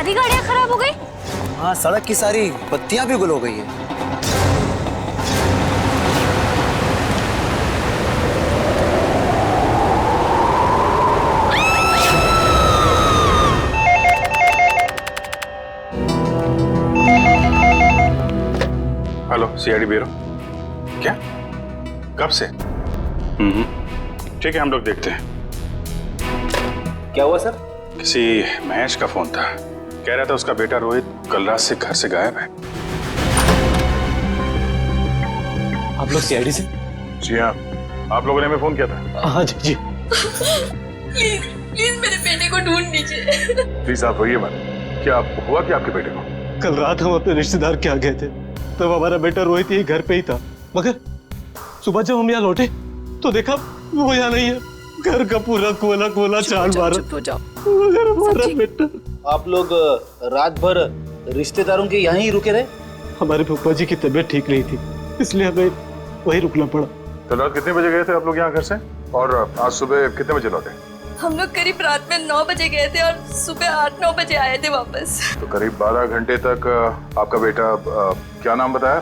सारी गाड़ियाँ खराब हो गई। हाँ, सड़क की सारी बत्तियां भी गुल हो गई है। Hello, CID bureau. क्या? कब से? ठीक है, हम लोग देखते हैं। क्या हुआ सर? किसी महेश का फोन था, कह रहा था उसका बेटा रोहित कल रात से घर से गायब है। आप लोग सीआईडी से? जी हाँ, आप लोगों ने हमें फोन किया था। हाँ जी जी। प्लीज प्लीज मेरे बेटे को ढूंढ लीजिए। प्लीज आप रोइए मत। क्या हुआ क्या आपके बेटे को? कल रात हम अपने रिश्तेदार के यहाँ गए थे, तब हमारा बेटा रोहित यही घर पे ही था, मगर सुबह जब हम यहाँ लौटे तो देखा वो यहाँ नहीं है। घर का पूरा कोला कोला चाल मारा। चुप हो जाओ। मगर हमारा बेटा। आप लोग रात भर रिश्तेदारों के यहाँ ही रुके रहे? हमारे फूफा जी की तबीयत ठीक नहीं थी, इसलिए हमें वही रुकना पड़ा। कल रात कितने बजे गए थे आप लोग यहाँ घर से, और आज सुबह कितने बजे लौटे? हम लोग करीब रात में 9 बजे गए थे और सुबह 8-9 बजे आए थे वापस। तो करीब 12 घंटे तक आपका बेटा, क्या नाम बताया?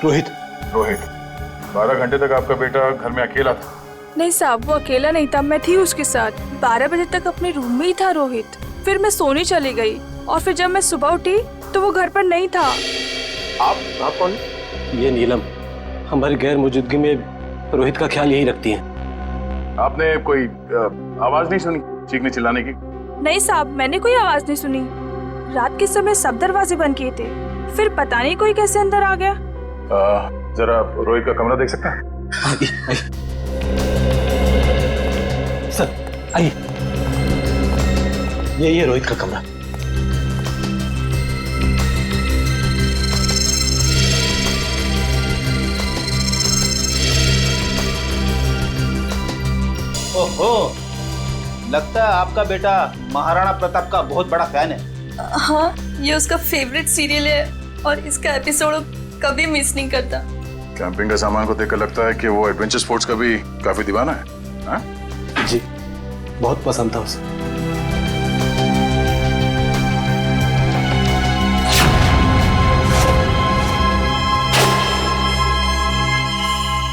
रोहित। रोहित। 12 घंटे तक आपका बेटा घर में अकेला था? नहीं साहब, वो अकेला नहीं था, मैं थी उसके साथ। 12 बजे तक अपने रूम में ही था रोहित। फिर मैं सोने चली गई और फिर जब मैं सुबह उठी तो वो घर पर नहीं था। आप कौन? ये नीलम हमारी गैर मौजूदगी में रोहित का ख्याल यही रखती है। आपने कोई आवाज नहीं सुनी चीखने चिल्लाने की? नहीं साहब, मैंने कोई आवाज नहीं सुनी। रात के समय सब दरवाजे बंद किए थे, फिर पता नहीं कोई कैसे अंदर आ गया। जरा रोहित का कमरा देख सकते हैं? आइए आइए सर, आइए। यही है रोहित का कमरा। ओहो, लगता है आपका बेटा महाराणा प्रताप का बहुत बड़ा फैन है। हाँ, ये उसका फेवरेट सीरियल है और इसका एपिसोड कभी मिस नहीं करता। कैंपिंग का सामान को देखकर लगता है कि वो एडवेंचर स्पोर्ट्स का भी काफी दीवाना है। हाँ? जी, बहुत पसंद था उसे।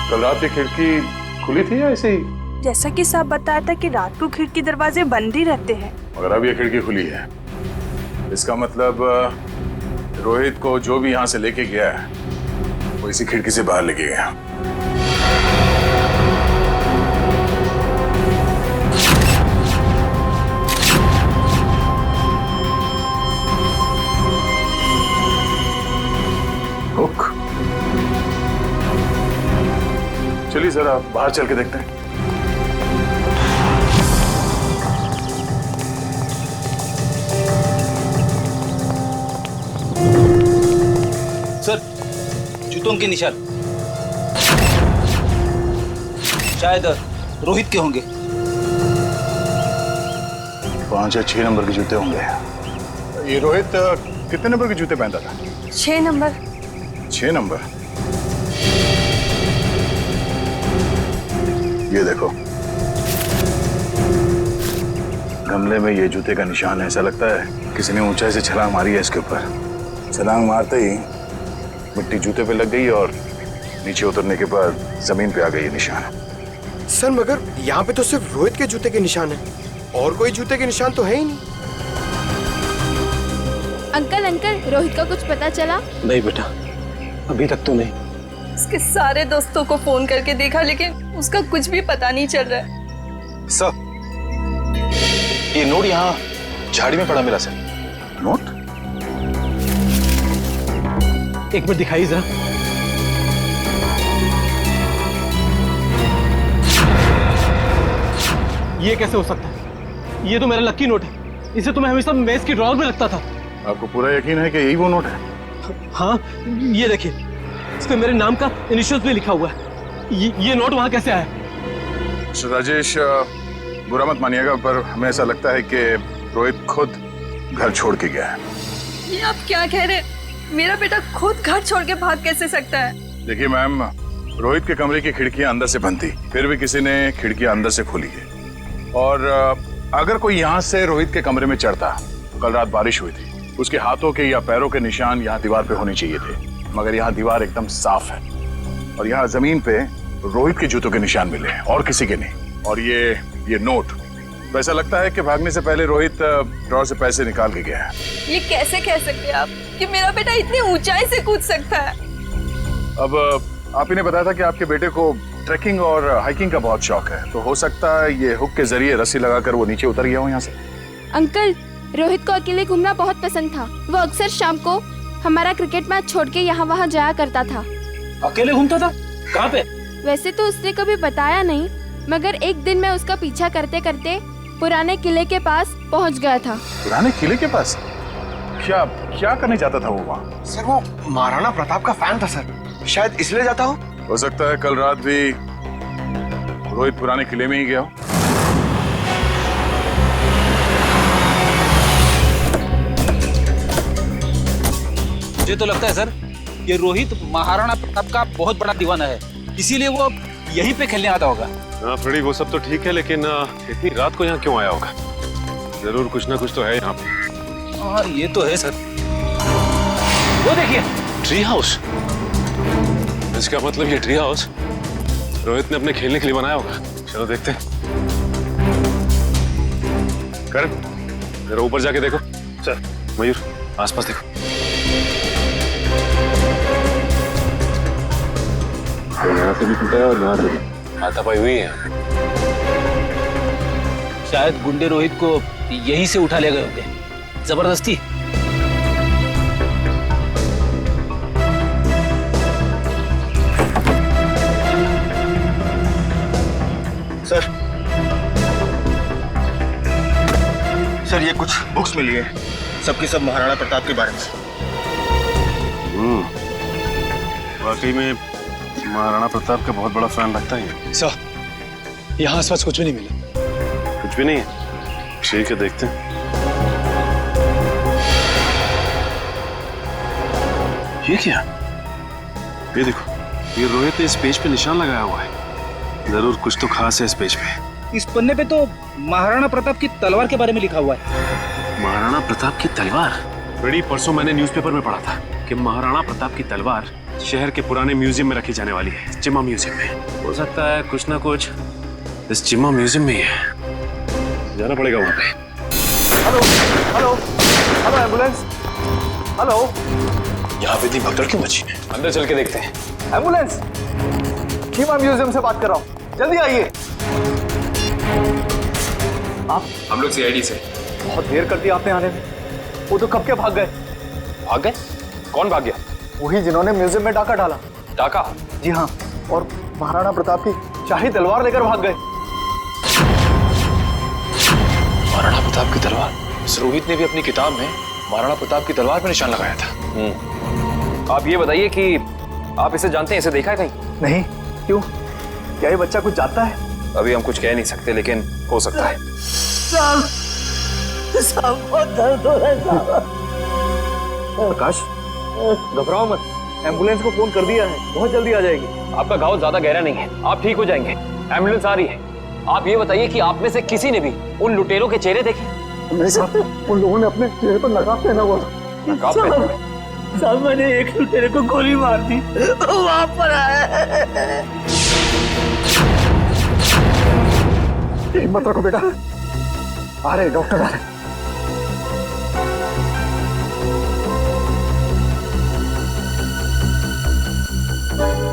कल रात की खिड़की खुली थी या ऐसे ही? जैसा कि साहब बताया था कि रात को खिड़की दरवाजे बंद ही रहते हैं। मगर अब ये खिड़की खुली है, इसका मतलब रोहित को जो भी यहाँ से लेके गया है वो इसी खिड़की से बाहर लेके गया। हुक। चलिए जरा बाहर चल के देखते हैं। सर, जूतों के निशान शायद रोहित के होंगे। 5 या 6 नंबर के जूते होंगे। ये रोहित कितने नंबर के जूते पहनता था? 6 नंबर। 6 नंबर। ये देखो, गमले में ये जूते का निशान है। ऐसा लगता है किसी ने ऊंचाई से छलांग मारी है इसके ऊपर। छलांग मारते ही मिट्टी जूते पे लग गई और नीचे उतरने के बाद जमीन पे आ गई ये निशान। सर, मगर यहाँ पे तो सिर्फ रोहित के जूते के निशान है, और कोई जूते के निशान तो है ही नहीं। अंकल, रोहित का कुछ पता चला? नहीं बेटा, अभी तक तो नहीं। उसके सारे दोस्तों को फोन करके देखा, लेकिन उसका कुछ भी पता नहीं चल रहा है। सर, ये नोट यहाँ झाड़ी में पड़ा मिला सर। नोट? एक मिनट दिखाइए जरा। ये कैसे हो सकता है? ये तो मेरा लकी नोट है। इसे तो मैं हमेशा मेज की ड्रॉअर में रखता था। आपको पूरा यकीन है कि यही वो नोट है? हाँ, ये देखिए, इस पे मेरे नाम का इनिशियल्स भी लिखा हुआ है। ये नोट वहां कैसे आया? राजेश, बुरा मत मानिएगा, पर हमें ऐसा लगता है कि रोहित खुद घर छोड़ के गया है। ये आप क्या कह रहे हैं? मेरा बेटा खुद घर छोड़ के भाग कैसे सकता है? देखिए मैम, रोहित के कमरे की खिड़कियां अंदर से बंद थी, फिर भी किसी ने खिड़कियां अंदर से खोली है। और अगर कोई यहाँ से रोहित के कमरे में चढ़ता, कल रात बारिश हुई थी, उसके हाथों के या पैरों के निशान यहाँ दीवार पे होने चाहिए थे, मगर यहाँ दीवार एकदम साफ है और यहाँ जमीन पे रोहित के जूतों के निशान मिले हैं और किसी के नहीं। और ये नोट, तो ऐसा लगता है कि भागने से पहले रोहित ड्रॉर से पैसे निकाल के गया है। ये कैसे कह सकते हैं आप कि मेरा बेटा इतनी ऊंचाई से कूद सकता है? अब आप ही ने बताया था कि आपके बेटे को ट्रैकिंग और हाइकिंग का बहुत शौक है, तो हो सकता है ये हुक के जरिए रस्सी लगाकर वो नीचे उतर गया हो यहाँ से। अंकल, रोहित को अकेले घूमना बहुत पसंद था। वो अक्सर शाम को हमारा क्रिकेट मैच छोड़ के यहाँ वहाँ जाया करता था। अकेले घूमता था? कहाँ पे? वैसे तो उसने कभी बताया नहीं, मगर एक दिन मैं उसका पीछा करते करते पुराने किले के पास पहुँच गया था। पुराने किले के पास? क्या क्या करने जाता था वो वहाँ? सर वो महाराणा प्रताप का फैन था सर, शायद इसलिए जाता हो सकता है कल रात भी रोहित पुराने किले में ही गया हो। मुझे तो लगता है सर ये रोहित महाराणा प्रताप का बहुत बड़ा दीवाना है, इसीलिए वो यहीं पे खेलने आता होगा। हाँ फ्रेडी, वो सब तो ठीक है, लेकिन इतनी रात को यहाँ क्यों आया होगा? जरूर कुछ ना कुछ तो है यहाँ पे। हाँ ये तो है सर। वो देखिए ट्री हाउस। इसका मतलब ये ट्री हाउस रोहित ने अपने खेलने के लिए बनाया होगा। चलो देखते हैं। करण, जरा ऊपर जाके देखो। सर। मयूर, आसपास देखो। यहाँ से भी टूटा है और यहाँ से भी हाथापाई हुई है। शायद गुंडे रोहित को यहीं से उठा ले गए होंगे जबरदस्ती। सर ये कुछ बुक्स मिली है, सबकी सब महाराणा प्रताप के बारे में। वाकई में महाराणा प्रताप का बहुत बड़ा फैन लगता है। सर, यहाँ आसपास कुछ भी नहीं मिला। कुछ भी नहीं है? ठीक है, देखते हैं। ये क्या? ये देखो, ये रोहित ने इस पेज पे निशान लगाया हुआ है। जरूर कुछ तो खास है इस पेज पे। इस पन्ने पे तो महाराणा प्रताप की तलवार के बारे में लिखा हुआ है। महाराणा प्रताप की तलवार? बड़ी परसों मैंने न्यूज़पेपर में पढ़ा था कि महाराणा प्रताप की तलवार शहर के पुराने म्यूजियम में रखी जाने वाली है, चिम्मा म्यूजियम में। हो सकता है कुछ ना कुछ इस चिम्मा म्यूजियम में ही है। जाना पड़ेगा वहां पे। Hello hello hello ambulance, hello. यहाँ पे इतनी भगदड़ क्यों मची? अंदर चल के देखते हैं। एम्बुलेंस, चिम्मा म्यूजियम से बात कर रहा हूँ, जल्दी आइए। आप? हम लोग सीआईडी से। बहुत देर कर दी आपने आने में। वो तो कब के भाग गए। भाग गए? कौन भाग गया? वही जिन्होंने म्यूजियम में डाका डाला। डाका? जी हाँ, और महाराणा प्रताप की शाही तलवार लेकर भाग गए। महाराणा प्रताप की तलवार? रोहित ने भी अपनी किताब में महाराणा प्रताप की तलवार पर निशान लगाया था। आप ये बताइए कि आप इसे जानते हैं, इसे देखा है कहीं? नहीं, क्यों? क्या ये बच्चा कुछ जानता है? अभी हम कुछ कह नहीं सकते, लेकिन हो सकता है। बहुत दर्द हो रहा है। प्रकाश, घबराओ मत, एम्बुलेंस को फोन कर दिया है, बहुत जल्दी आ जाएगी। आपका घाव ज्यादा गहरा नहीं है, आप ठीक हो जाएंगे। एम्बुलेंस आ रही है। आप ये बताइए कि आप में से किसी ने भी उन लुटेरों के चेहरे देखे? नहीं साहब, उन लोगों ने अपने चेहरे पर नकाब पहना हुआ था। नकाब पहना? साहब मैंने एक लुटेरे को गोली मार दी, वो वहां पर आया। हिम्मत रखो बेटा, आ रहे डॉक्टर आ रहे।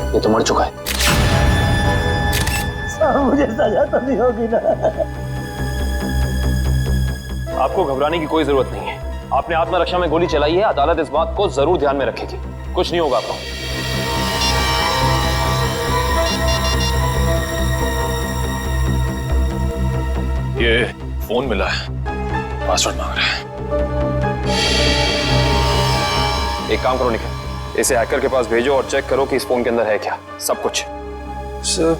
ये तो मर चुका है। मुझे सजा तो नहीं होगी ना? आपको घबराने की कोई जरूरत नहीं है। आपने आत्मरक्षा में गोली चलाई है, अदालत इस बात को जरूर ध्यान में रखेगी। कुछ नहीं होगा आपको। ये फोन मिला है, पासवर्ड मांग रहा है। एक काम करो निखिल, इसे हैकर के पास भेजो और चेक करो कि इस फोन के अंदर है क्या, सब कुछ। सर,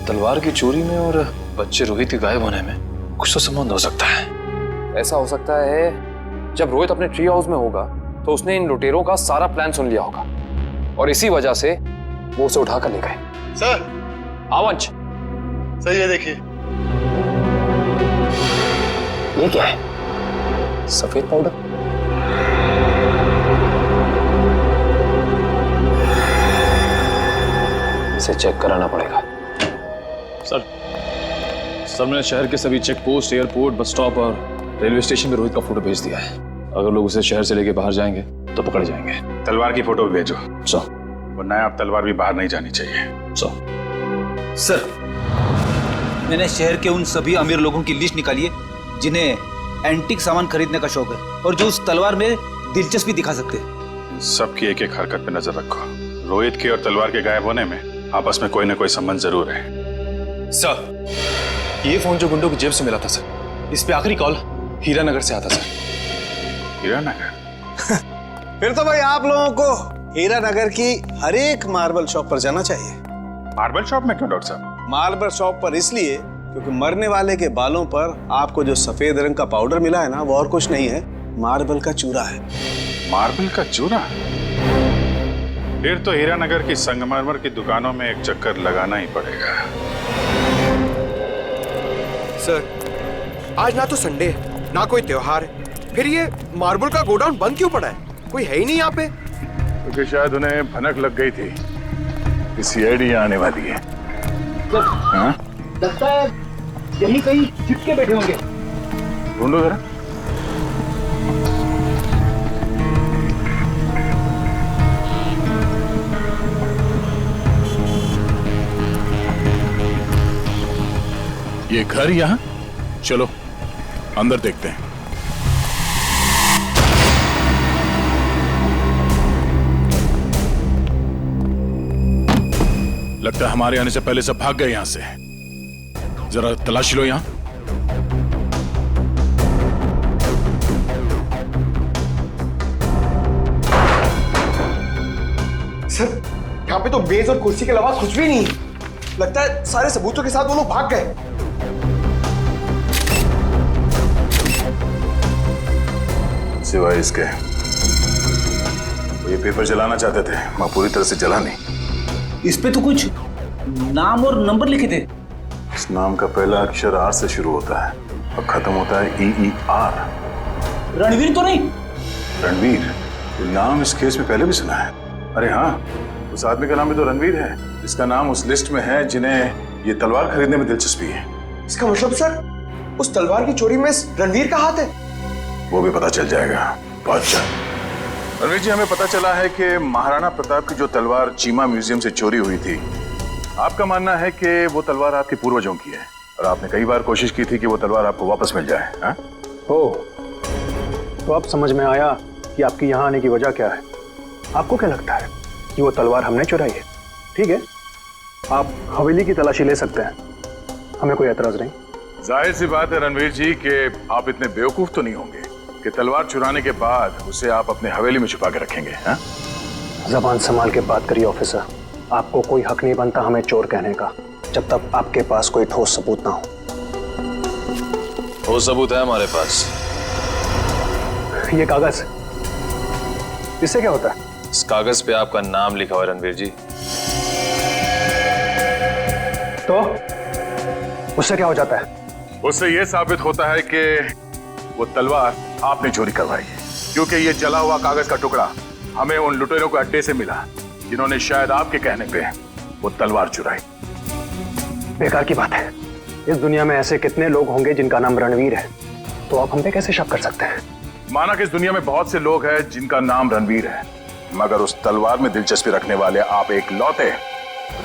तलवार की चोरी में और बच्चे रोहित के गायब होने में कुछ तो संबंध हो सकता है। ऐसा हो सकता है जब रोहित अपने ट्री हाउस में होगा तो उसने इन लुटेरों का सारा प्लान सुन लिया होगा और इसी वजह से वो उसे उठाकर ले गए। सर, आवंश, सही है, देखिए। ये क्या है? सफेद पाउडर? इसे चेक कराना पड़ेगा। सर मैंने शहर के सभी check post, airport, bus stop और रेलवे स्टेशन पे रोहित का फोटो भेज दिया है। अगर लोग उसे शहर से लेके बाहर जाएंगे तो पकड़े जाएंगे। तलवार की फोटो भी भेजो सर। वरना आप तलवार भी बाहर नहीं जानी चाहिए। सर, मैंने शहर के उन सभी अमीर लोगों की लिस्ट निकाली है जिन्हें एंटीक सामान खरीदने का शौक है और जो उस तलवार में दिलचस्पी दिखा सकते हैं। सबकी एक एक हरकत पे नजर रखो। रोहित के और तलवार के गायब होने में आपस में कोई ना कोई संबंध जरूर है। सर, ये फोन जो गुंडों की जेब से मिला था सर, इस पे आखिरी कॉल हीरानगर से आता सर। हीरानगर? फिर तो भाई आप लोगों को हीरानगर की हर एक मार्बल शॉप पर जाना चाहिए। मार्बल शॉप में क्यों डॉक्टर साहब? मार्बल शॉप पर इसलिए क्योंकि मरने वाले के बालों पर आपको जो सफेद रंग का पाउडर मिला है ना, वो और कुछ नहीं है, मार्बल का चूरा है। मार्बल का चूरा? फिर तो हीरानगर की संगमरमर की दुकानों में एक चक्कर लगाना ही पड़ेगा। सर, आज ना तो संडे है ना कोई त्योहार है, फिर ये मार्बल का गोडाउन बंद क्यों पड़ा है? कोई है ही नहीं यहाँ पे। क्योंकि शायद उन्हें भनक लग गई थी कि सीआईडी यहाँ आने वाली है। हाँ? लगता है यही कहीं चिपके बैठे होंगे। ढूंढो जरा। ये घर यहाँ? चलो अंदर देखते हैं। लगता है हमारे आने से पहले सब भाग गए यहां से। जरा तलाशी लो यहां। सर, यहाँ पे तो मेज और कुर्सी के अलावा कुछ भी नहीं है। लगता है सारे सबूतों के साथ वो लोग भाग गए। सिवाय इसके वो ये पेपर जलाना चाहते थे, मैं पूरी तरह से जला नहीं। इस पे तो कुछ नाम और नंबर लिखे थे। इस नाम का पहला अक्षर आर से शुरू होता है और खत्म होता है EER। रणवीर तो नहीं? रणवीर? ये नाम इस केस में पहले भी सुना है। अरे हाँ, उस आदमी का नाम भी तो रणवीर है, इसका नाम उस लिस्ट में है जिन्हें ये तलवार खरीदने में दिलचस्पी है। इसका मतलब सर, उस तलवार की चोरी में रणवीर का हाथ है? वो भी पता चल जाएगा बहुत जल्द। रणवीर जी, हमें पता चला है कि महाराणा प्रताप की जो तलवार चीमा म्यूजियम से चोरी हुई थी, आपका मानना है कि वो तलवार आपके पूर्वजों की है और आपने कई बार कोशिश की थी कि वो तलवार आपको वापस मिल जाए। हाँ? तो अब समझ में आया कि आपकी यहाँ आने की वजह क्या है। आपको क्या लगता है कि वो तलवार हमने चुराई है? ठीक है, आप हवेली की तलाशी ले सकते हैं, हमें कोई एतराज नहीं। जाहिर सी बात है रणवीर जी कि आप इतने बेवकूफ तो नहीं होंगे कि तलवार चुराने के बाद उसे आप अपने हवेली में छुपा के रखेंगे। हाँ? जबान संभाल के बात करिए ऑफिसर। आपको कोई हक नहीं बनता हमें चोर कहने का जब तक आपके पास कोई ठोस सबूत ना हो। ठोस सबूत है हमारे पास। ये कागज, इससे क्या होता है? इस कागज पे आपका नाम लिखा हुआ है रणवीर जी। तो उससे क्या हो जाता है? उससे यह साबित होता है कि वो तलवार आपने चोरी करवाई है, क्योंकि ये जला हुआ कागज का टुकड़ा हमें उन लुटेरों के अड्डे से मिला जिन्होंने शायद आपके कहने पे वो तलवार चुराई। बेकार की बात है। इस दुनिया में ऐसे कितने लोग होंगे जिनका नाम रणवीर है, तो आप हम पे कैसे शक कर सकते हैं? माना कि इस दुनिया में बहुत से लोग हैं जिनका नाम रणवीर है, मगर उस तलवार में दिलचस्पी रखने वाले आप एक लौते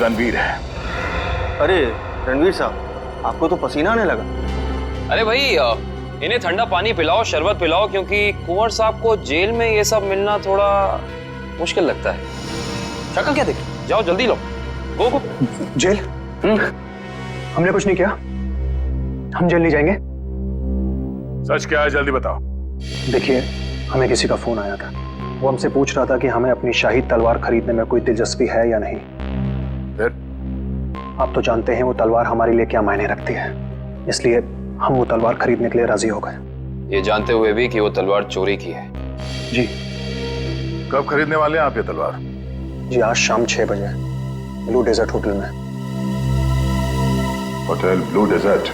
रणवीर हैं। अरे रणवीर साहब, आपको तो पसीना आने लगा। अरे भाई, इन्हें ठंडा पानी पिलाओ, शरबत पिलाओ, क्योंकि कुंवर साहब को जेल में ये सब मिलना थोड़ा मुश्किल लगता है। शक्ल क्या देख, जाओ जल्दी लो। गो गो। जेल? हमने कुछ नहीं किया, हम जेल नहीं जाएंगे। सच क्या है, जल्दी बताओ। देखिए, हमें किसी का फोन आया था, वो हमसे पूछ रहा था कि हमें अपनी शाही तलवार खरीदने में कोई दिलचस्पी है या नहीं। फिर? आप तो जानते हैं वो तलवार हमारे लिए क्या मायने रखती है, इसलिए हम वो तलवार खरीदने के लिए राजी हो गए। ये जानते हुए भी कि वो तलवार चोरी की है। जी। कब खरीदने वाले हैं आप ये तलवार? जी, आज शाम 6 बजे ब्लू डेजर्ट होटल में। Hotel blue desert?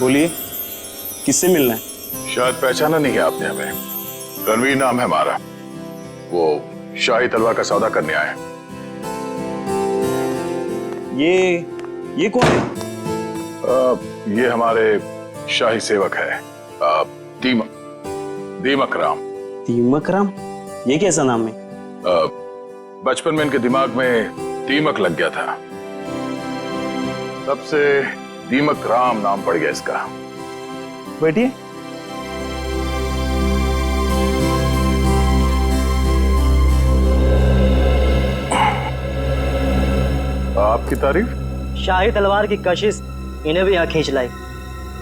बोलिए, किससे मिलना है? शायद पहचाना नहीं है आपने हमें। रणवीर नाम है हमारा। वो शाही तलवार का सौदा करने आए। ये कौन है? ये हमारे शाही सेवक है, दीमक राम। दीमक राम? ये कैसा नाम है? बचपन में इनके दिमाग में दीमक लग गया था, तब से दीमक राम नाम पड़ गया इसका। बैठिए। आपकी तारीफ? शाही तलवार की कशिश इन्हें भी यहाँ खींच लाई,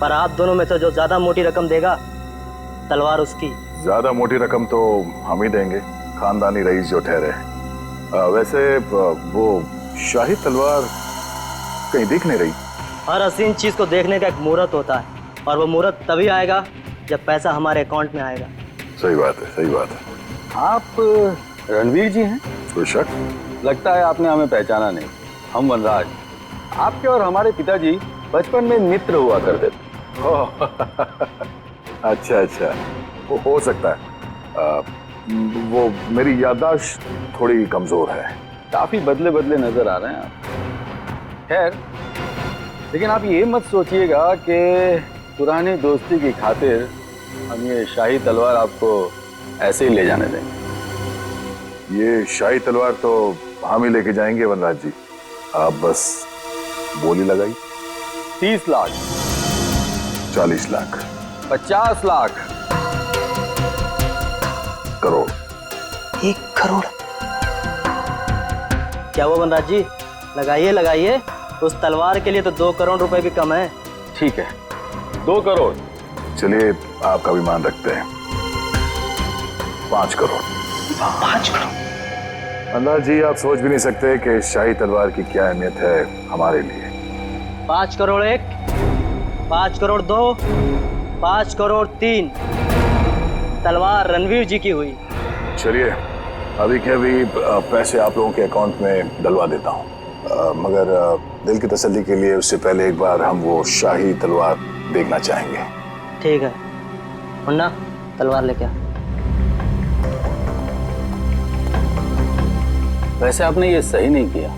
पर आप दोनों में से जो ज्यादा मोटी रकम देगा तलवार उसकी। ज्यादा मोटी रकम तो हम ही देंगे, खानदानी रईस जो ठहरे। वैसे वो शाही तलवार कहीं दिख नहीं रही। हर हसीन चीज को देखने का एक मुहूर्त होता है, और वो मुहूर्त तभी आएगा जब पैसा हमारे अकाउंट में आएगा। सही बात है, सही बात है। आप रणवीर जी हैं? कोई शक? लगता है आपने हमें पहचाना नहीं। हम वनराज, आपके और हमारे पिताजी बचपन में मित्र हुआ करते थे। अच्छा अच्छा, वो हो सकता है। वो मेरी याददाश्त थोड़ी कमजोर है। काफी बदले बदले नजर आ रहे हैं आप। खैर, लेकिन आप ये मत सोचिएगा कि पुरानी दोस्ती की खातिर हम ये शाही तलवार आपको ऐसे ही ले जाने देंगे। ये शाही तलवार तो हम ही लेके जाएंगे वनराज जी, आप बस बोली लगाई। 30 लाख, 40 लाख, 50 लाख, करोड़। 1 करोड़? क्या वो वनराज जी? लगाइए लगाइए, उस तलवार के लिए तो 2 करोड़ रुपए भी कम है। ठीक है, 2 करोड़। चलिए आपका भी मान रखते हैं, 5 करोड़। 5 करोड़? वनराज जी, आप सोच भी नहीं सकते कि शाही तलवार की क्या अहमियत है हमारे लिए। 5 करोड़ 1, 5 करोड़ 2, 5 करोड़ 3। तलवार रणवीर जी की हुई। चलिए अभी के अभी पैसे आप लोगों के अकाउंट में डलवा देता हूँ, मगर दिल की तसल्ली के लिए उससे पहले एक बार हम वो शाही तलवार देखना चाहेंगे। ठीक है, मुन्ना तलवार लेके आ। वैसे आपने ये सही नहीं किया।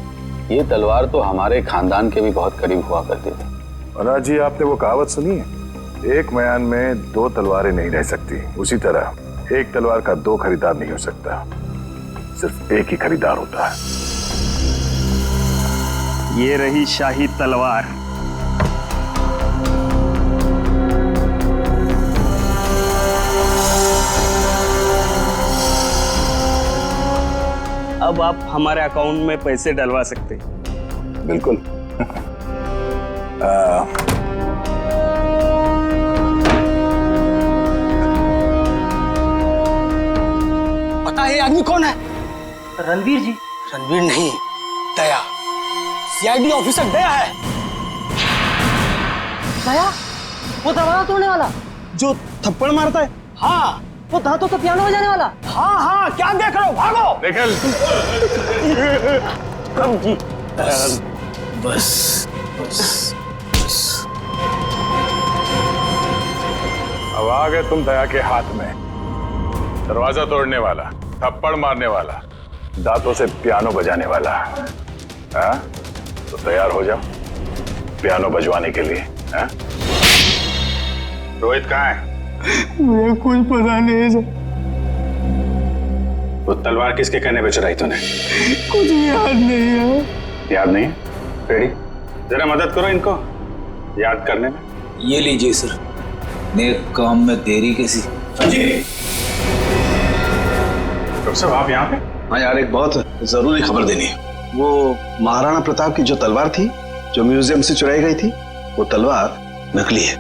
ये तलवार तो हमारे खानदान के भी बहुत करीब हुआ करती थी। वनराज जी, आपने वो कहावत सुनी है, एक म्यान में 2 तलवारें नहीं रह सकती। उसी तरह एक तलवार का 2 खरीदार नहीं हो सकता, सिर्फ एक ही खरीदार होता है। ये रही शाही तलवार। अब आप हमारे अकाउंट में पैसे डलवा सकते हैं। बिल्कुल। पता है ये आदमी कौन है? रणवीर जी। रणवीर नहीं, दया। सीआईडी ऑफिसर दया है। दया? वो दरवाजा तोड़ने वाला जो थप्पड़ मारता है? हाँ। वो दांतों से पियानो बजाने वाला? हाँ हाँ, क्या देख रहे हो? भागो। निकल। कब जी? बस बस बस बस। अब आ गए तुम दया के हाथ में। दरवाजा तोड़ने वाला, थप्पड़ मारने वाला, दांतों से पियानो बजाने वाला। हाँ? तो तैयार हो जाओ पियानो बजवाने के लिए। हाँ? रोहित कहाँ है? मुझे कुछ पता नहीं है सर। वो तलवार किसके कहने पे चुराई तूने? कुछ भी याद नहीं है। याद नहीं? पेड़ी, जरा मदद करो इनको याद करने में। ये लीजिए सर, नेक काम में देरी कैसी। डॉक्टर साहब आप यहाँ पे? हाँ यार, एक बहुत जरूरी खबर देनी है। वो महाराणा प्रताप की जो तलवार थी, जो म्यूजियम से चुराई गई थी, वो तलवार नकली है।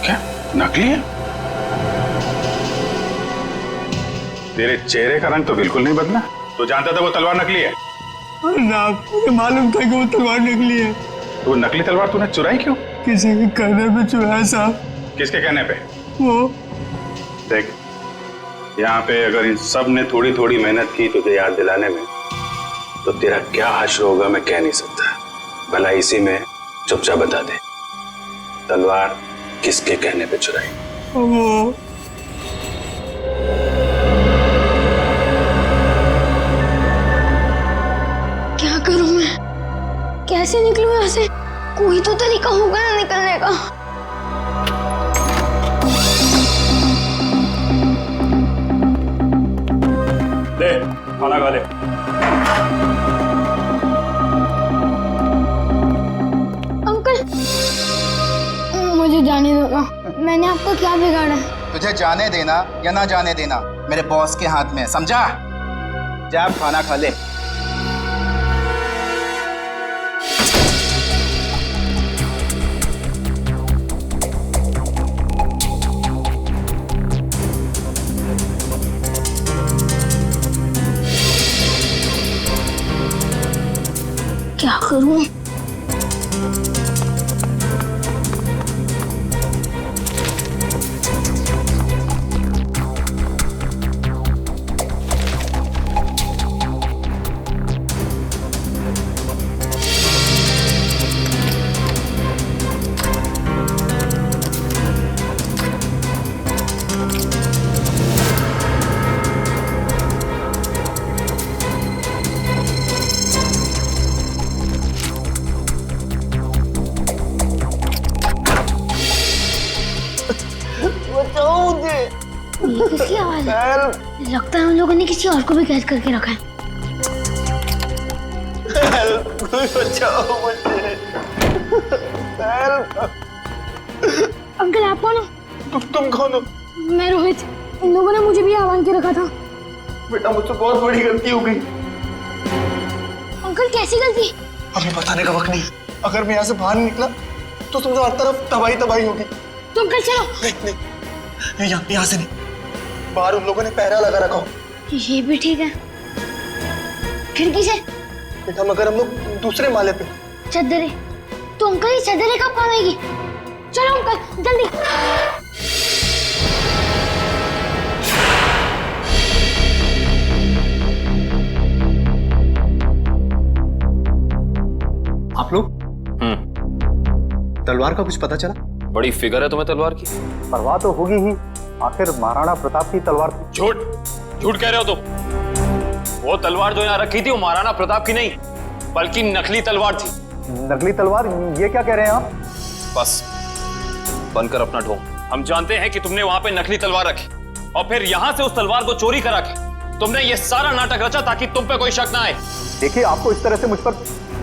क्या नकली है? तेरे चेहरे का रंग तो बिल्कुल नहीं बदला। तू जानता था वो तलवार नकली है? ना, मुझे मालूम था कि वो तलवार नकली है। तो वो नकली तलवार तूने चुराई क्यों? किसी के कहने पे चुराया साहब। किसके कहने पे? वो देख, यहाँ पे अगर इन सब ने थोड़ी थोड़ी मेहनत की तुझे याद दिलाने में, तो तेरा क्या हश्र होगा मैं कह नहीं सकता। भला इसी में चुपचाप बता दे, तलवार किसके कहने पे चुराई? वो क्या करूं मैं? कैसे निकलूं यहाँ से? कोई तो तरीका होगा ना निकलने का। ले खाना खा ले। अंकल मुझे जाने दो ना, मैंने आपका क्या बिगाड़ा है? तुझे जाने देना या ना जाने देना मेरे बॉस के हाथ में है, समझा? जा खाना खा ले। क्या करूं? ये किसकी आवाज है? लगता है उन लोगों ने किसी और को भी कैद करके रखा है। अंकल आप कौन हो? तुम कौन हो? मैं रोहित। इन लोगों ने मुझे भी आह्वान के रखा था। बेटा मुझसे बहुत बड़ी गलती हो गई। अंकल कैसी गलती? हमें बताने का वक्त नहीं। अगर मैं यहाँ से बाहर नहीं निकला तो तुमसे हर तरफ तबाही तबाही होगी। तो अंकल चलो। नहीं यहाँ से नहीं, बाहर उन लोगों ने पहरा लगा रखा हो। ये भी ठीक है। खिड़की से? बेटा मगर हम लोग दूसरे माले पे। चद्दरें? तो अंकल ये चद्दरें कब काम आएगी? चलो अंकल जल्दी। आप लोग तलवार का कुछ पता चला? बड़ी फिगर है तुम्हें तलवार की। परवाह तो होगी ही, आखिर महाराणा प्रताप की तलवार थी। झूठ कह रहे हो तुम। वो तलवार जो यहाँ रखी थी वो महाराणा प्रताप की नहीं बल्कि नकली तलवार थी। नकली तलवार? ये क्या कह रहे हैं आप? बस बनकर अपना ढोंग। हम जानते हैं कि तुमने वहां पे नकली तलवार रखी और फिर यहां से उस तलवार को चोरी करा के तुमने ये सारा नाटक रचा ताकि तुम पे कोई शक ना आए। देखिए आपको इस तरह से मुझ पर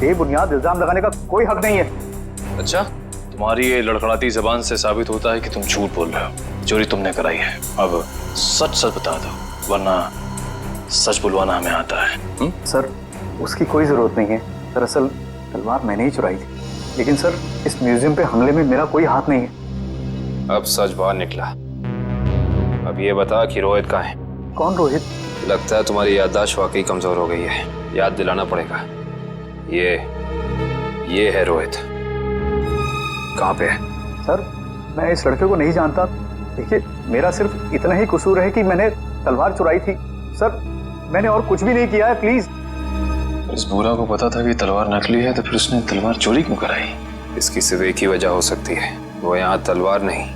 बेबुनियाद इल्जाम लगाने का कोई हक नहीं है। अच्छा, तुम्हारी ये लड़खड़ाती जबान से साबित होता है कि तुम झूठ बोल रहे हो। चोरी तुमने कराई है। अब सच सच बता दो, वरना सच बुलवाना हमें आता है। सर उसकी कोई जरूरत नहीं है। दरअसल तलवार मैंने ही चुराई थी। लेकिन सर इस म्यूजियम पे हमले में मेरा कोई हाथ नहीं है। अब सच बाहर निकला। अब ये बता कि रोहित कहाँ है? कौन रोहित? लगता है तुम्हारी याददाश्त वाकई कमजोर हो गई है। याद दिलाना पड़ेगा। ये है रोहित। कहाँ पे है? सर मैं इस लड़के को नहीं जानता। देखिए मेरा सिर्फ इतना ही कसूर है कि मैंने तलवार चुराई थी। सर मैंने और कुछ भी नहीं किया है, प्लीज। इस बूढ़ा को पता था कि तलवार नकली है, तो फिर उसने तलवार चोरी क्यों कराई? इसकी सिर्फ एक ही वजह हो सकती है। वो यहाँ तलवार नहीं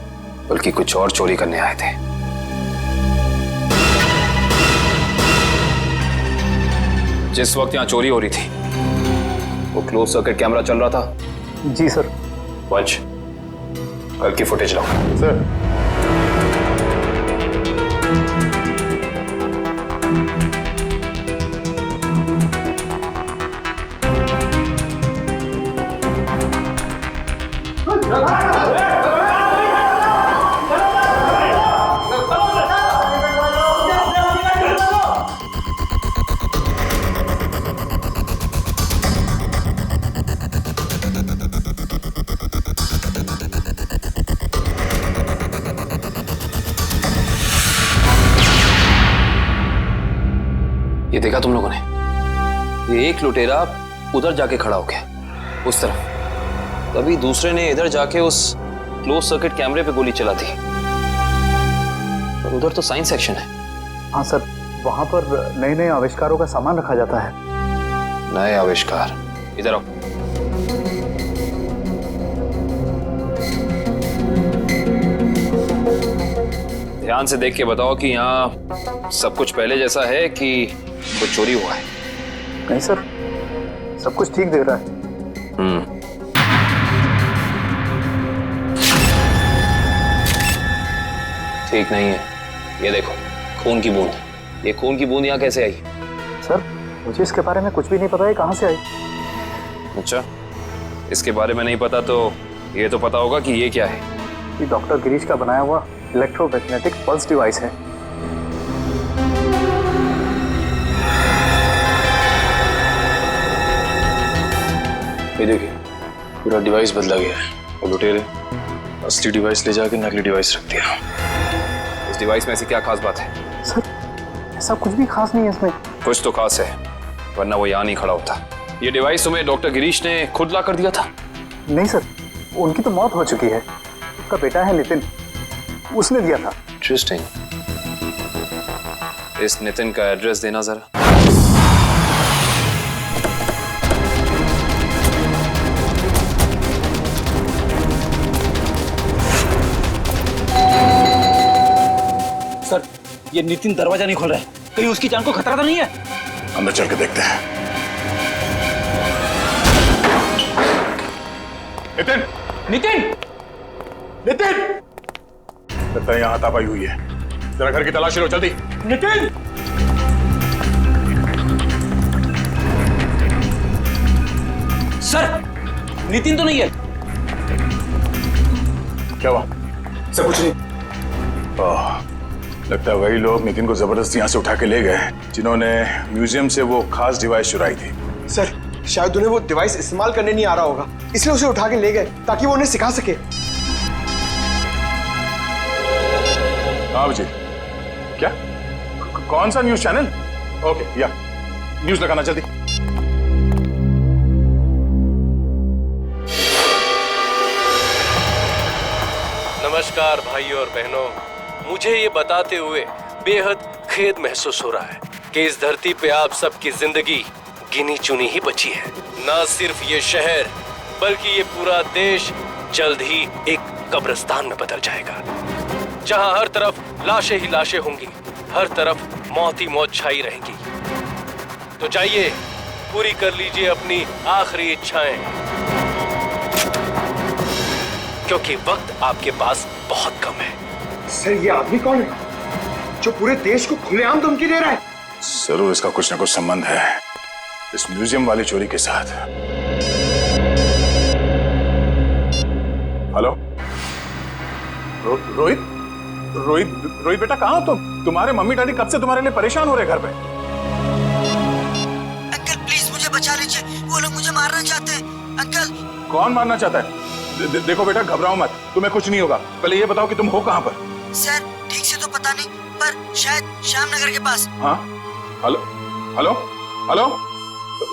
बल्कि कुछ और चोरी करने आए थे। जिस वक्त यहाँ चोरी हो रही थी वो क्लोज सर्किट कैमरा चल रहा था। जी सर। पंच, कल की फुटेज लाओ। सर ये देखा तुम लोगों ने? ये एक लुटेरा उधर जाके खड़ा हो गया उस तरफ, तभी दूसरे ने इधर जाके उस क्लोज सर्किट कैमरे पे गोली चला दी। पर उधर तो साइंस सेक्शन है। हाँ सर, वहां पर नए नए आविष्कारों का सामान रखा जाता है। नए आविष्कार? इधर आओ। ध्यान से देख के बताओ कि यहाँ सब कुछ पहले जैसा है कि कुछ चोरी हुआ है? नहीं सर, सब कुछ ठीक दिख रहा है। ठीक नहीं है। ये देखो, खून की बूंद। ये खून की बूंद यहाँ कैसे आई? सर मुझे इसके बारे में कुछ भी नहीं पता है, कहाँ से आई। अच्छा, इसके बारे में नहीं पता तो ये तो पता होगा कि ये क्या है। ये डॉक्टर गिरीश का बनाया हुआ इलेक्ट्रोमैग्नेटिक पल्स डिवाइस है। ये देखिए, पूरा डिवाइस बदला गया है और लुटेरे असली डिवाइस ले जाके नकली डिवाइस रख दिया। इस डिवाइस में ऐसी क्या खास बात है? सर ऐसा कुछ भी खास नहीं है इसमें। कुछ तो खास है, वरना वो यहाँ नहीं खड़ा होता। ये डिवाइस तुम्हें डॉक्टर गिरीश ने खुद ला कर दिया था? नहीं सर, उनकी तो मौत हो चुकी है। उनका बेटा है नितिन, उसने दिया था। इंटरेस्टिंग। इस नितिन का एड्रेस देना जरा। सर, ये नितिन दरवाजा नहीं खोल रहा है, कहीं उसकी जान को खतरा तो नहीं है? अंदर चल के देखते हैं। नितिन! नितिन! नितिन! लगता है यहाँ हाथापाई हुई है। जरा घर की तलाशी लो जल्दी। नितिन! सर, नितिन तो नहीं है। क्या हुआ? सर कुछ नहीं। लगता है वही लोग नितिन को जबरदस्ती यहाँ से उठा के ले गए जिन्होंने म्यूजियम से वो खास डिवाइस चुराई थी। सर शायद उन्हें वो डिवाइस इस्तेमाल करने नहीं आ रहा होगा, इसलिए उसे उठा के ले गए ताकि वो उन्हें सिखा सके। हाँ अभिजीत, क्या? कौन सा न्यूज चैनल? ओके, या न्यूज लगाना जल्दी। नमस्कार भाइयों और बहनों, मुझे ये बताते हुए बेहद खेद महसूस हो रहा है कि इस धरती पे आप सबकी जिंदगी गिनी चुनी ही बची है। न सिर्फ ये शहर बल्कि ये पूरा देश जल्द ही एक कब्रिस्तान में बदल जाएगा, जहां हर तरफ लाशें ही लाशें होंगी, हर तरफ मौत ही मौत छाई रहेंगी। तो जाइए, पूरी कर लीजिए अपनी आखिरी इच्छाएं, क्योंकि वक्त आपके पास बहुत कम है। सर ये आदमी कौन है जो पूरे देश को खुलेआम धमकी दे रहा है? जरूर इसका कुछ न कुछ संबंध है इस म्यूजियम वाली चोरी के साथ। हेलो रोहित? रोहित बेटा कहाँ हो तुम? तुम्हारे मम्मी डैडी कब से तुम्हारे लिए परेशान हो रहे घर पे। अंकल प्लीज मुझे बचा लीजिए, वो लोग मुझे मारना चाहते हैं। अंकल। कौन मारना चाहता है? देखो बेटा घबराओ मत, तुम्हें कुछ नहीं होगा। पहले ये बताओ कि तुम हो कहाँ पर? सर ठीक से तो पता नहीं, पर शायद श्यामनगर के पास। हाँ हेलो हेलो हेलो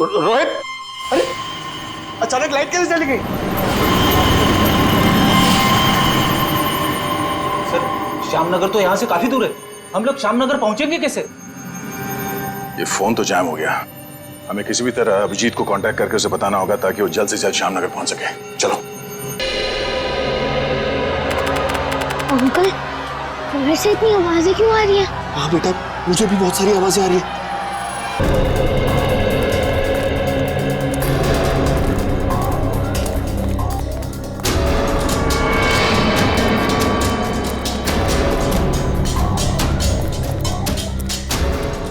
रोहित? अरे अचानक लाइट कैसे चली गई? सर श्यामनगर तो यहाँ से काफी दूर है, हम लोग श्यामनगर पहुंचेंगे कैसे? ये फोन तो जैम हो गया, हमें किसी भी तरह अभिजीत को कांटेक्ट करके उसे बताना होगा ताकि वो जल्द से जल्द श्यामनगर पहुंच सके। चलो। अंकल वैसे इतनी आवाजें क्यों आ रही है? हाँ बेटा, मुझे भी बहुत सारी आवाजें आ रही है।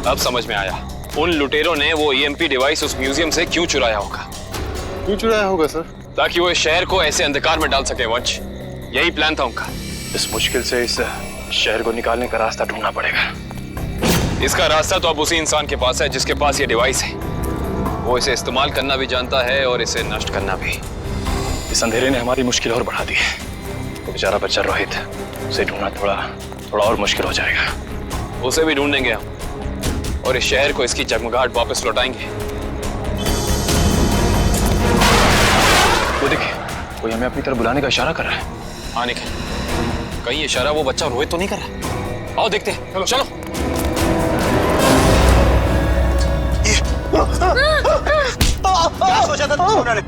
अब समझ में आया, उन लुटेरों ने वो ईएमपी डिवाइस उस म्यूजियम से क्यों चुराया होगा। क्यों चुराया होगा सर? ताकि वो इस शहर को ऐसे अंधकार में डाल सके वंश, यही प्लान था उनका। इस मुश्किल से इस शहर को निकालने का रास्ता ढूंढना पड़ेगा। इसका रास्ता तो अब उसी इंसान के पास है जिसके पास ये डिवाइस है। वो इसे इस्तेमाल करना भी जानता है और इसे नष्ट करना भी। इस अंधेरे ने हमारी मुश्किल और बढ़ा दी है। तो बेचारा बच्चा रोहित, उसे ढूंढना थोड़ा और मुश्किल हो जाएगा। उसे भी ढूंढेंगे हम और इस शहर को इसकी जगमगाहट वापस लौटाएंगे। वो देखिए, कोई हमें अपनी तरफ बुलाने का इशारा कर रहा है। आने के कहीं इशारा वो बच्चा रोहित तो नहीं कर रहा? आओ देखते हैं। चलो। क्या सोचा था तुमने?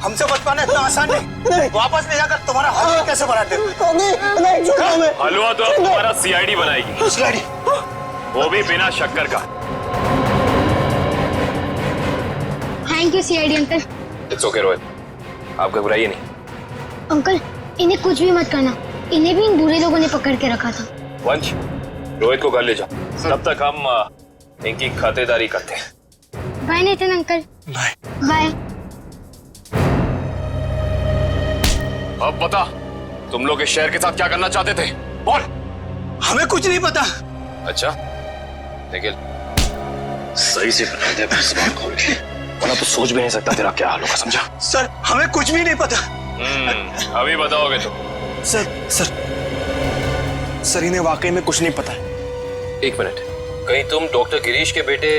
हमसे बच पाना इतना आसान नहीं। वापस ले जाकर तुम्हारा हलवा कैसे बनाते? हलवा तो अब तुम्हारा सीआईडी बनाएगी। सीआईडी? वो भी बिना शक्कर का। Thank you CID uncle, it's okay Rohit, आप घबराइए नहीं। अंकल इन्हें कुछ भी मत करना, इन्हें भी इन बुरे लोगों ने पकड़ के रखा था। वंश, रोहित को घर ले जाओ, तब तक हम इनकी खातिरदारी करते हैं। Bye Nitin uncle. Bye bye. अब बता, तुम लोग इस शहर के साथ क्या करना चाहते थे? बोल। हमें कुछ नहीं पता। अच्छा, निखिल सही से बता दे जुबान खोल के, वरना तो सोच भी नहीं सकता तेरा क्या हाल होगा, समझा? सर हमें कुछ भी नहीं पता। अभी बताओगे तो? सर इन्हें वाकई में कुछ नहीं पता है। एक मिनट, कहीं तुम डॉक्टर गिरीश के बेटे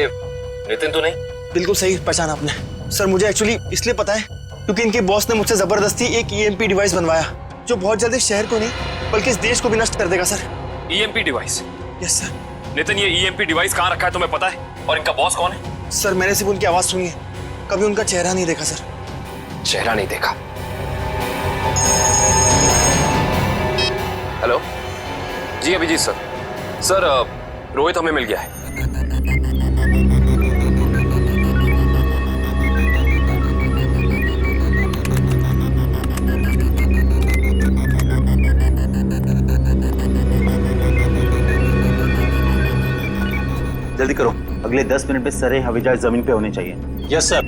नितिन तो नहीं? बिल्कुल सही पहचाना आपने। सर मुझे एक्चुअली इसलिए पता है क्योंकि इनके बॉस ने मुझसे जबरदस्ती एक EMP डिवाइस बनवाया जो बहुत जल्द इस शहर को नहीं बल्कि इस देश को भी नष्ट कर देगा sir. EMP device? Yes sir. Nitin, ये EMP डिवाइस कहाँ रखा है तुम्हें पता है? और इनका बॉस कौन है? सर मैंने सिर्फ उनकी आवाज सुनी है, कभी उनका चेहरा नहीं देखा सर। चेहरा नहीं देखा? हेलो जी, अभिजीत सर। सर रोहित हमें मिल गया है। जल्दी करो, अगले 10 मिनट में सारे हवाई जमीन पे होने चाहिए। Yes sir.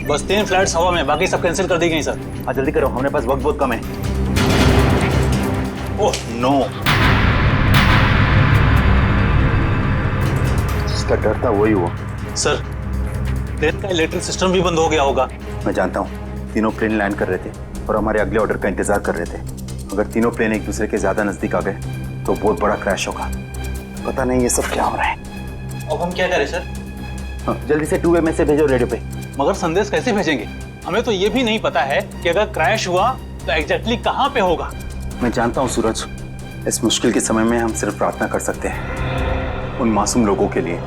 बस 3 फ्लाइट्स हवा में, बाकी सब कैंसिल कर दी गई सर। हाँ जल्दी करो, हमारे पास वक्त बहुत कम है। ओह नो, इसका डर था वही हुआ। सर प्लेन का इलेक्ट्रिक सिस्टम भी बंद हो गया होगा। मैं जानता हूँ, तीनों प्लेन लैंड कर रहे थे और हमारे अगले ऑर्डर का इंतजार कर रहे थे। अगर तीनों प्लेन एक दूसरे के ज्यादा नजदीक आ गए तो बहुत बड़ा क्रैश होगा। पता नहीं ये सब क्या हो रहा है। अब हम क्या करें सर? हाँ, जल्दी से 2 मैसेज भेजो रेडियो पे। मगर संदेश कैसे भेजेंगे? हमें तो ये भी नहीं पता है कि अगर क्रैश हुआ तो एग्जैक्टली कहाँ पे होगा। मैं जानता हूँ सूरज, इस मुश्किल के समय में हम सिर्फ प्रार्थना कर सकते हैं उन मासूम लोगों के लिए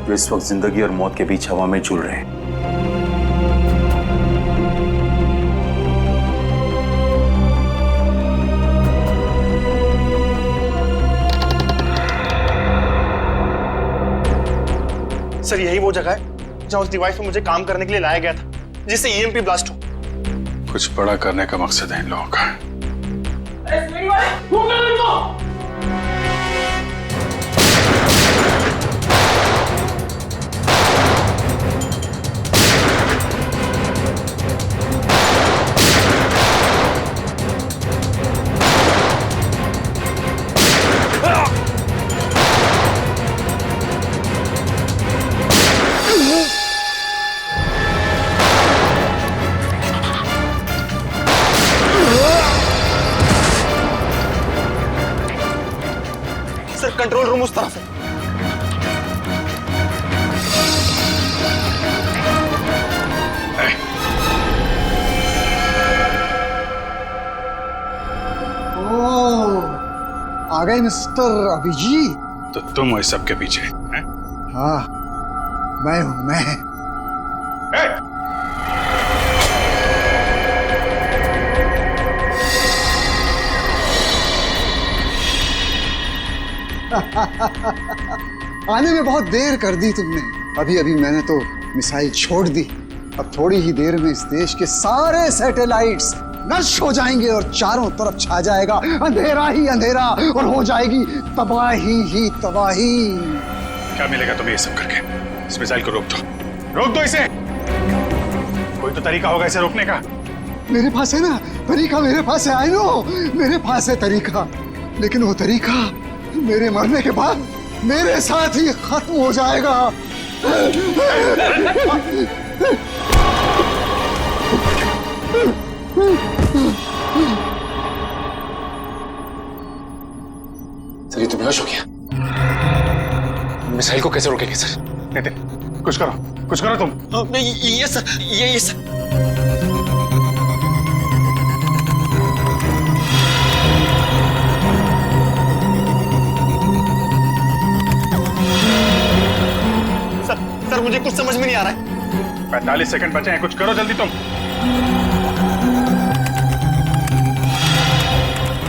जो इस वक्त जिंदगी और मौत के बीच हवा में झूल रहे हैं। सर यही वो जगह है जहाँ उस डिवाइस पे मुझे काम करने के लिए लाया गया था जिससे EMP ब्लास्ट हो। कुछ बड़ा करने का मकसद है इन लोगों का। सर कंट्रोल रूम उस तरफ है। आ गए मिस्टर अभिजीत। तो तुम इस सब के पीछे हैं? हाँ मैं हूं मैं। आने में बहुत देर कर दी तुमने। अभी अभी मैंने तो मिसाइल छोड़ दी। अब थोड़ी ही देर में इस देश के सारे सैटेलाइट्स नष्ट हो जाएंगे और चारों तरफ छा जाएगा अंधेरा ही अंधेरा और हो जाएगी तबाही ही तबाही। क्या मिलेगा तुम्हें ये सब करके? इस मिसाइल को रोक दो, रोक दो इसे। कोई तो तरीका होगा इसे रोकने का। मेरे पास है ना तरीका, मेरे पास है। आई नो मेरे पास है तरीका, लेकिन वो तरीका मेरे मरने के बाद मेरे साथ ही खत्म हो जाएगा। सर ये तो बेहोश हो गया। मिसाइल को कैसे रोकेंगे सर? नितिन कुछ करो तुम। ये सर, ये सर। सर मुझे कुछ समझ में नहीं आ रहा है। 45 सेकंड बचे हैं, कुछ करो जल्दी तुम।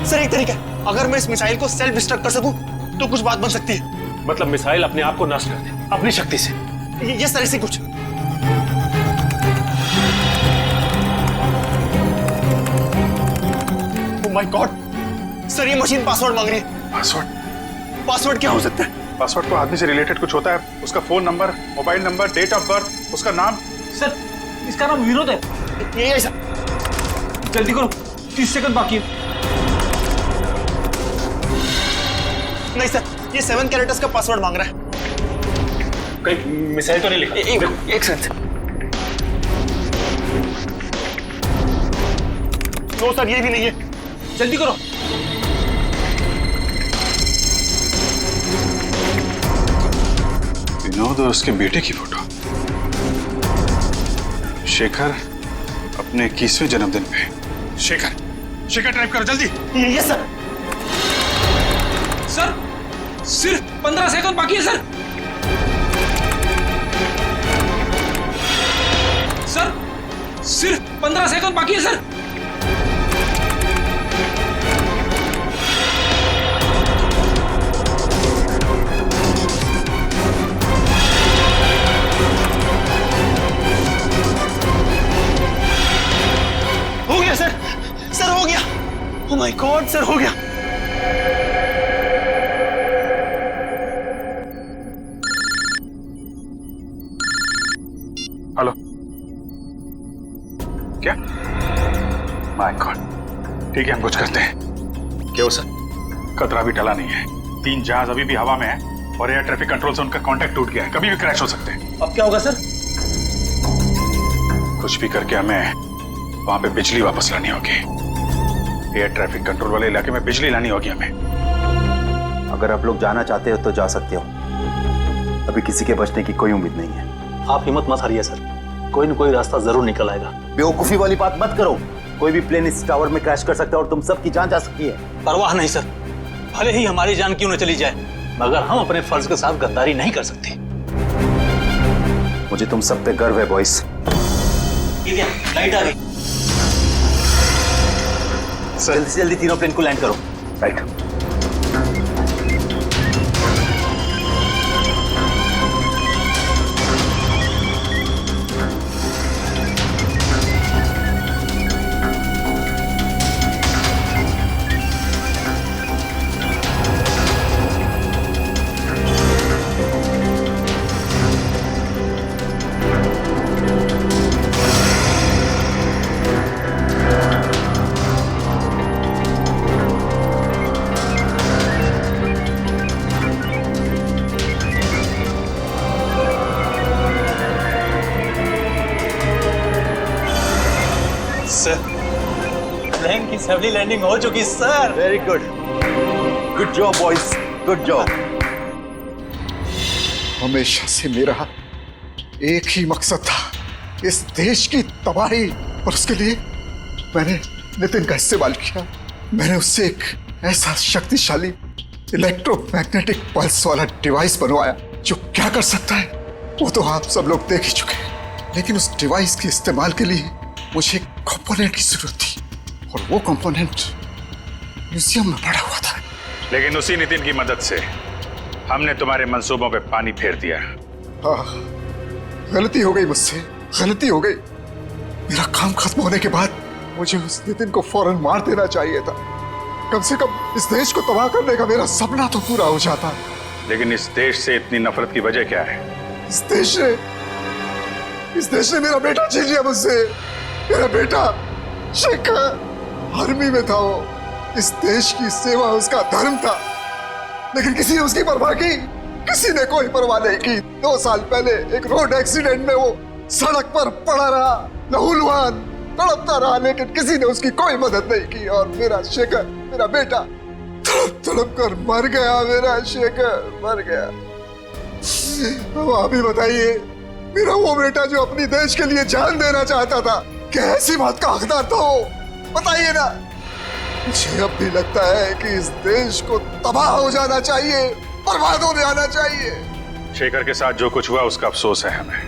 सर एक तरीका है, अगर मैं इस मिसाइल को सेल्फ डिस्ट्रक्ट कर सकूं तो कुछ बात बन सकती है। मतलब मिसाइल अपने आप को नष्ट कर दे अपनी शक्ति से? ये सर ऐसे कुछ। माय गॉड सर, ये मशीन पासवर्ड मांग रही है। पासवर्ड क्या हो सकता है? पासवर्ड तो आदमी से रिलेटेड कुछ होता है, उसका phone number, mobile number, date of birth, उसका नाम। सर इसका नाम विनोद है। ये ऐसा जल्दी करो, 30 सेकंड बाकी है। नहीं सर, ये 7 कैरेक्टर्स का पासवर्ड मांग रहा है। कहीं मिसाइल तो नहीं लिखा? एक सेकंड। नो सर, ये भी नहीं है। जल्दी करो। विनोद और उसके बेटे की फोटो। शेखर अपने 21वें जन्मदिन पे। शेखर टाइप करो जल्दी। Yes sir. सर सिर्फ 15 सेकंड बाकी है सर। सर सिर्फ 15 सेकंड बाकी है सर। हो गया सर, सर हो गया। ओह माय गॉड सर, हो गया। हेलो, क्या? माय गॉड, ठीक है हम कुछ करते हैं। क्या हो सर? खतरा भी टला नहीं है, 3 जहाज अभी भी हवा में है और एयर ट्रैफिक कंट्रोल से उनका कांटेक्ट टूट गया है, कभी भी क्रैश हो सकते हैं। अब क्या होगा सर? कुछ भी करके हमें वहां पे बिजली वापस लानी होगी। एयर ट्रैफिक कंट्रोल वाले इलाके में बिजली लानी होगी हमें। अगर आप लोग जाना चाहते हो तो जा सकते हो, अभी किसी के बचने की कोई उम्मीद नहीं है। आप हिम्मत मत हारिए सर, कोई न कोई रास्ता जरूर निकल आएगा। बेवकूफी वाली बात मत करो, कोई भी प्लेन इस टावर में क्रैश कर सकता है और तुम सबकी जान जा सकती है। परवाह नहीं सर, भले ही हमारी जान क्यों न चली जाए, मगर हम अपने फर्ज के साथ गद्दारी नहीं कर सकते। मुझे तुम सब पे गर्व है बॉयज। लाइट आ गई, जल्दी से जल्दी तीनों प्लेन को लैंड करो। राइट। प्लेन की सफली लैंडिंग हो चुकी sir. Very good, good job boys, good job. हमेशा से मेरा एक ही मकसद था, इस देश की तबाही, और उसके लिए मैंने नितिन का इस्तेमाल किया। मैंने उससे एक ऐसा शक्तिशाली इलेक्ट्रोमैग्नेटिक पल्स वाला डिवाइस बनवाया जो क्या कर सकता है वो तो आप सब लोग देख ही चुके हैं। लेकिन उस डिवाइस के इस्तेमाल के लिए मुझे एक कंपोनेंट की जरूरत थी, और वो कंपोनेंट म्यूजियम में पड़ा हुआ था। लेकिन उसी नितिन की मदद से हमने तुम्हारे मंसूबों पे पानी फेर दिया। हाँ, गलती हो गई मुझसे, गलती हो गई। मेरा काम खत्म होने के बाद मुझे उस नितिन को फौरन मार देना चाहिए था। कम से कम इस देश को तबाह करने का मेरा सपना तो पूरा हो जाता। लेकिन इस देश से इतनी नफरत की वजह क्या है? इस देश ने मेरा बेटा छीन लिया मुझसे। मेरा बेटा शेखर आर्मी में था, वो इस देश की सेवा उसका धर्म था, लेकिन किसी ने उसकी परवाह की? किसी ने कोई परवाह नहीं की। 2 साल पहले एक रोड एक्सीडेंट में वो सड़क पर पड़ा रहा, लहूलुहान तड़पता रहा, लेकिन किसी ने उसकी कोई मदद नहीं की। और मेरा शेखर, मेरा बेटा तड़प तड़प कर मर गया। मेरा शेखर मर गया। अब आप ही बताइए, मेरा वो बेटा जो अपनी देश के लिए जान देना चाहता था, क्या ऐसी बात का हकदार था वो? बताइए ना। मुझे अब भी लगता है कि इस देश को तबाह हो जाना चाहिए, बर्बाद हो जाना चाहिए। शेखर के साथ जो कुछ हुआ उसका अफसोस है हमें,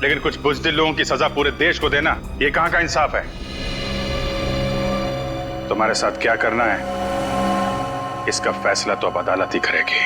लेकिन कुछ बुज़दिल लोगों की सजा पूरे देश को देना ये कहां का इंसाफ है? तुम्हारे साथ क्या करना है इसका फैसला तो अब अदालत ही करेगी।